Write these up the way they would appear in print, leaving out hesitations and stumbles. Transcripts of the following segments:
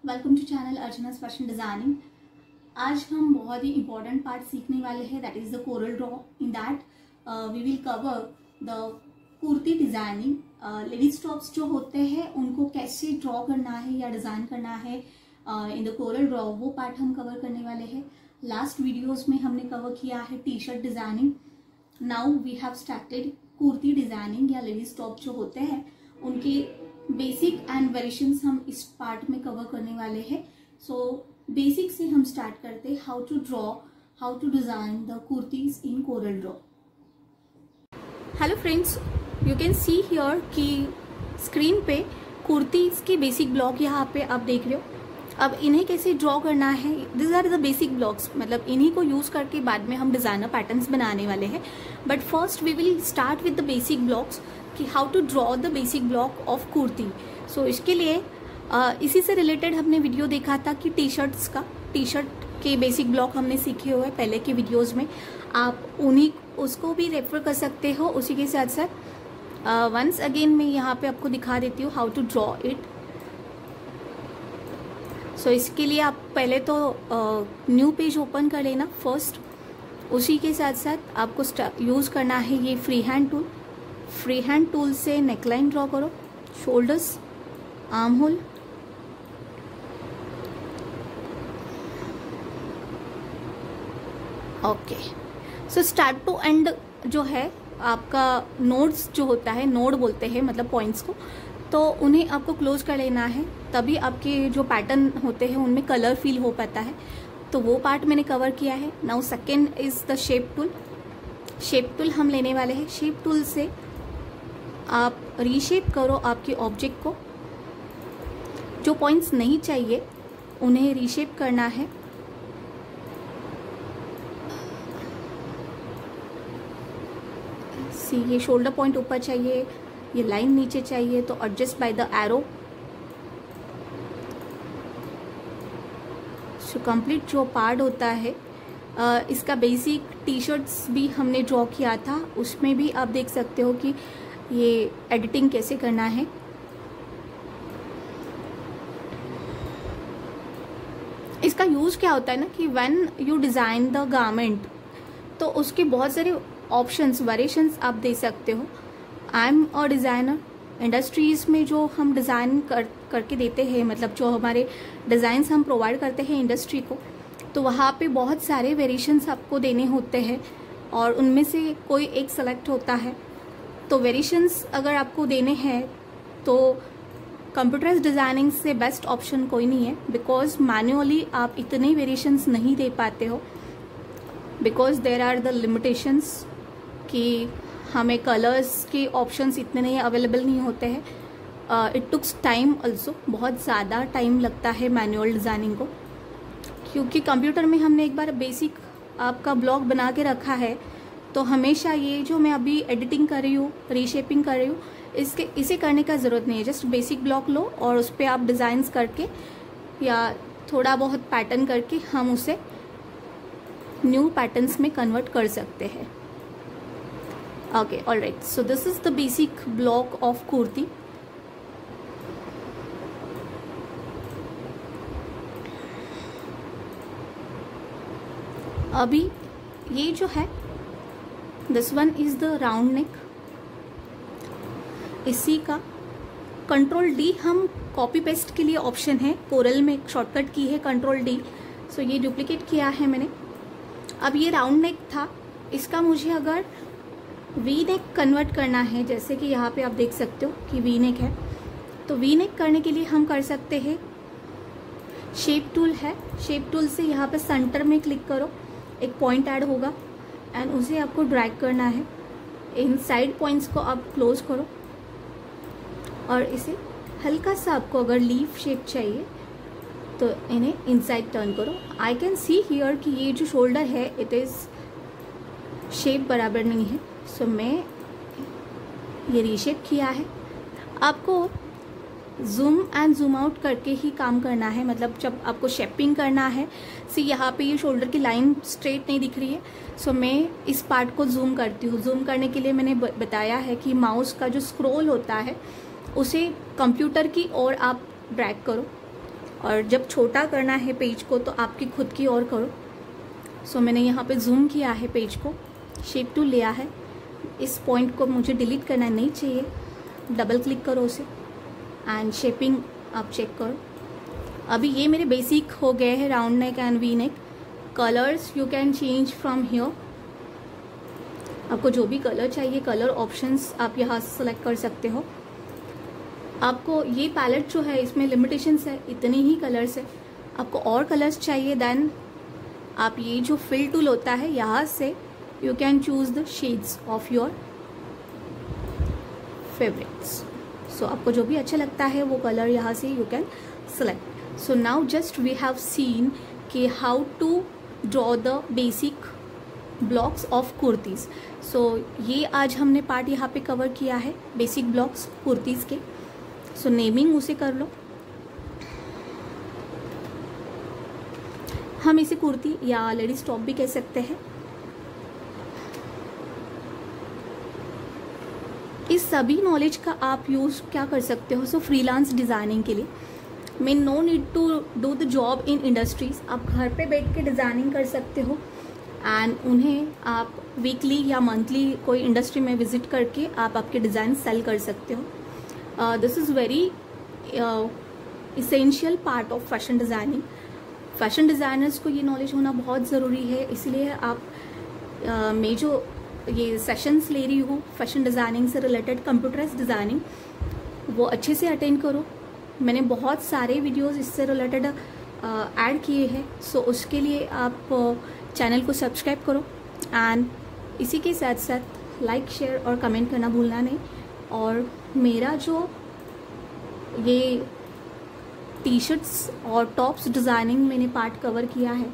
Welcome to channel Archana's fashion designing. आज हम बहुत ही इंपॉर्टेंट पार्ट सीखने वाले हैं, that is the Corel draw. In that we will cover the kurti designing. Ladies tops जो होते हैं उनको कैसे ड्रॉ करना है या डिजाइन करना है इन द कोरल ड्रॉ, वो पार्ट हम कवर करने वाले हैं। लास्ट वीडियोस में हमने कवर किया है T shirt designing. Now we have started kurti designing या लेडीज टॉप जो होते हैं उनके बेसिक एंड वेरिएशंस हम इस पार्ट में कवर करने वाले हैं। सो बेसिक से हम स्टार्ट करते हैं, how to draw, how to design the kurtis in Corel Draw. Hello friends, you can see here कि स्क्रीन पे कुर्तीज के बेसिक ब्लॉक यहाँ पे आप देख रहे हो। अब इन्हें कैसे ड्रॉ करना है, this are the basic blocks, मतलब इन्हीं को यूज करके बाद में हम डिजाइनर पैटर्न्स बनाने वाले हैं। But first we will start with the basic blocks कि how to draw the basic block of kurti. So इसके लिए इसी से रिलेटेड हमने वीडियो देखा था कि टी शर्ट के बेसिक ब्लॉक हमने सीखे हुए हैं पहले के वीडियोस में। आप उन्हीं उसको भी रेफर कर सकते हो। उसी के साथ साथ वंस अगेन मैं यहाँ पे आपको दिखा देती हूँ हाउ टू ड्रॉ इट। सो इसके लिए आप पहले तो न्यू पेज ओपन कर लेना फर्स्ट। उसी के साथ साथ आपको यूज करना है ये free hand tool. Free hand tool से नेकलाइन ड्रॉ करो, shoulders, arm hole, okay. So start to end जो है आपका नोड्स जो होता है, नोड बोलते हैं मतलब पॉइंट्स को, तो उन्हें आपको क्लोज कर लेना है, तभी आपके जो पैटर्न होते हैं उनमें कलर फील हो पाता है। तो वो पार्ट मैंने कवर किया है। Now second is the shape tool. Shape tool हम लेने वाले हैं। शेप टूल से आप रीशेप करो आपके ऑब्जेक्ट को। जो पॉइंट्स नहीं चाहिए उन्हें रीशेप करना है। सी, ये शोल्डर पॉइंट ऊपर चाहिए, ये लाइन नीचे चाहिए, तो adjust by the arrow. So complete जो पार्ट होता है इसका बेसिक टी शर्ट्स भी हमने ड्रॉ किया था, उसमें भी आप देख सकते हो कि ये एडिटिंग कैसे करना है। इसका यूज क्या होता है ना कि when you design the garment, तो उसके बहुत सारे ऑप्शंस, वेरिएशंस आप दे सकते हो। I am a designer. Industries में जो हम डिजाइन करके देते हैं, मतलब जो हमारे डिजाइन्स हम प्रोवाइड करते हैं इंडस्ट्री को, तो वहाँ पे बहुत सारे वेरिएशंस आपको देने होते हैं और उनमें से कोई एक सेलेक्ट होता है। तो वेरिएशंस अगर आपको देने हैं तो कंप्यूटराइज्ड डिजाइनिंग से बेस्ट ऑप्शन कोई नहीं है, बिकॉज मैन्युअली आप इतने वेरिएशंस नहीं दे पाते हो, because there are the limitations कि हमें कलर्स के ऑप्शंस इतने नहीं अवेलेबल नहीं होते हैं। इट टुक्स टाइम ऑल्सो, बहुत ज़्यादा टाइम लगता है मैनुअल डिज़ाइनिंग को, क्योंकि कंप्यूटर में हमने एक बार बेसिक आपका ब्लॉक बना के रखा है, तो हमेशा ये जो मैं अभी एडिटिंग कर रही हूँ, रीशेपिंग कर रही हूँ, इसे करने का ज़रूरत नहीं है। जस्ट बेसिक ब्लॉक लो और उस पर आप डिज़ाइंस करके या थोड़ा बहुत पैटर्न करके हम उसे न्यू पैटर्न्स में कन्वर्ट कर सकते हैं। Okay, alright. So this is the basic block of kurti. अभी ये जो है, this one is the round neck. इसी का कंट्रोल डी हम कॉपी पेस्ट के लिए ऑप्शन है, कोरल में शॉर्टकट की है कंट्रोल डी। सो ये डुप्लीकेट किया है मैंने। अब ये राउंड नेक था, इसका मुझे अगर वी नेक कन्वर्ट करना है, जैसे कि यहाँ पे आप देख सकते हो कि वी नेक है, तो वी नेक करने के लिए हम कर सकते हैं, शेप टूल है, शेप टूल से यहाँ पे सेंटर में क्लिक करो, एक पॉइंट ऐड होगा एंड उसे आपको ड्रैग करना है। इन साइड पॉइंट्स को आप क्लोज करो और इसे हल्का सा, आपको अगर लीफ शेप चाहिए तो इन्हें इनसाइड टर्न करो। आई कैन सी हियर कि ये जो शोल्डर है इट इज़ शेप बराबर नहीं है, सो मैं ये रीशेप किया है। आपको जूम एंड जूम आउट करके ही काम करना है, मतलब जब आपको शेपिंग करना है। सी, यहाँ पे ये शोल्डर की लाइन स्ट्रेट नहीं दिख रही है, सो मैं इस पार्ट को जूम करती हूँ। जूम करने के लिए मैंने बताया है कि माउस का जो स्क्रॉल होता है उसे कंप्यूटर की ओर आप ड्रैग करो और जब छोटा करना है पेज को तो आपकी खुद की और करो। सो मैंने यहाँ पे जूम किया है पेज को, शेप टूल लिया है, इस पॉइंट को मुझे डिलीट करना नहीं चाहिए, डबल क्लिक करो उसे एंड शेपिंग आप चेक करो। अभी ये मेरे बेसिक हो गए हैं round neck and V neck. Colours you can change from here, आपको जो भी कलर चाहिए कलर ऑप्शंस आप यहाँ से सेलेक्ट कर सकते हो। आपको ये पैलेट जो है इसमें लिमिटेशंस है, इतने ही कलर्स है। आपको और कलर्स चाहिए देन आप ये जो फिल टूल होता है यहाँ से you can choose the shades of your favourites. So आपको जो भी अच्छा लगता है वो कलर यहाँ से you can select. So now just we have seen कि how to draw the basic blocks of kurtis. So ये आज हमने पार्ट यहाँ पे कवर किया है बेसिक ब्लॉक्स कुर्तीज़ के। सो नेमिंग उसे कर लो, हम इसे कुर्ती या लेडीज टॉप भी कह सकते हैं। इस सभी नॉलेज का आप यूज़ क्या कर सकते हो, सो फ्रीलांस डिज़ाइनिंग के लिए। Mean no need to do the job in industries, आप घर पे बैठ के डिज़ाइनिंग कर सकते हो एंड उन्हें आप वीकली या मंथली कोई इंडस्ट्री में विजिट करके आप आपके डिज़ाइन सेल कर सकते हो। This is very essential part of fashion designing. Fashion designers को ये नॉलेज होना बहुत ज़रूरी है, इसलिए आप मैं जो ये सेशंस ले रही हूँ फैशन डिज़ाइनिंग से रिलेटेड, कंप्यूटराइज्ड डिज़ाइनिंग, वो अच्छे से अटेंड करो। मैंने बहुत सारे वीडियोस इससे रिलेटेड ऐड किए हैं, सो उसके लिए आप चैनल को सब्सक्राइब करो एंड इसी के साथ साथ लाइक शेयर और कमेंट करना भूलना नहीं। और मेरा जो ये टी शर्ट्स और टॉप्स डिज़ाइनिंग मैंने पार्ट कवर किया है,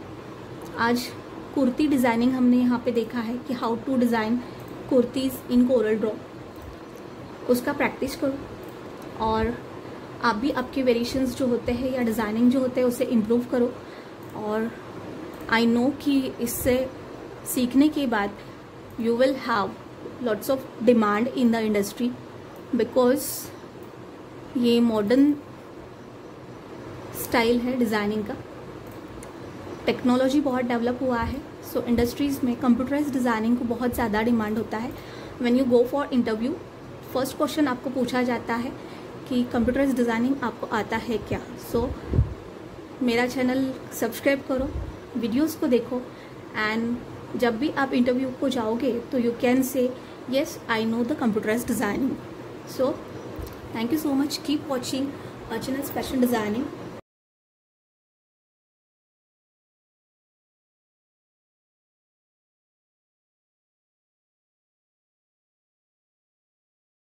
आज कुर्ती डिज़ाइनिंग हमने यहाँ पे देखा है कि how to design kurtis in Corel Draw, उसका प्रैक्टिस करो और आप भी आपके वेरिएशंस जो होते हैं या डिज़ाइनिंग जो होते हैं उसे इम्प्रूव करो। और आई नो कि इससे सीखने के बाद you will have lots of demand in the industry, because ये मॉडर्न स्टाइल है डिज़ाइनिंग का, टेक्नोलॉजी बहुत डेवलप हुआ है। सो इंडस्ट्रीज़ में कंप्यूटराइज्ड डिज़ाइनिंग को बहुत ज़्यादा डिमांड होता है। When you go for interview, first question आपको पूछा जाता है कि कंप्यूटराइज्ड डिज़ाइनिंग आपको आता है क्या। सो मेरा चैनल सब्सक्राइब करो, वीडियोस को देखो एंड जब भी आप इंटरव्यू को जाओगे तो you can say yes I know the computerised designing. So thank you so much, keep watching Archana's Fashion Designing.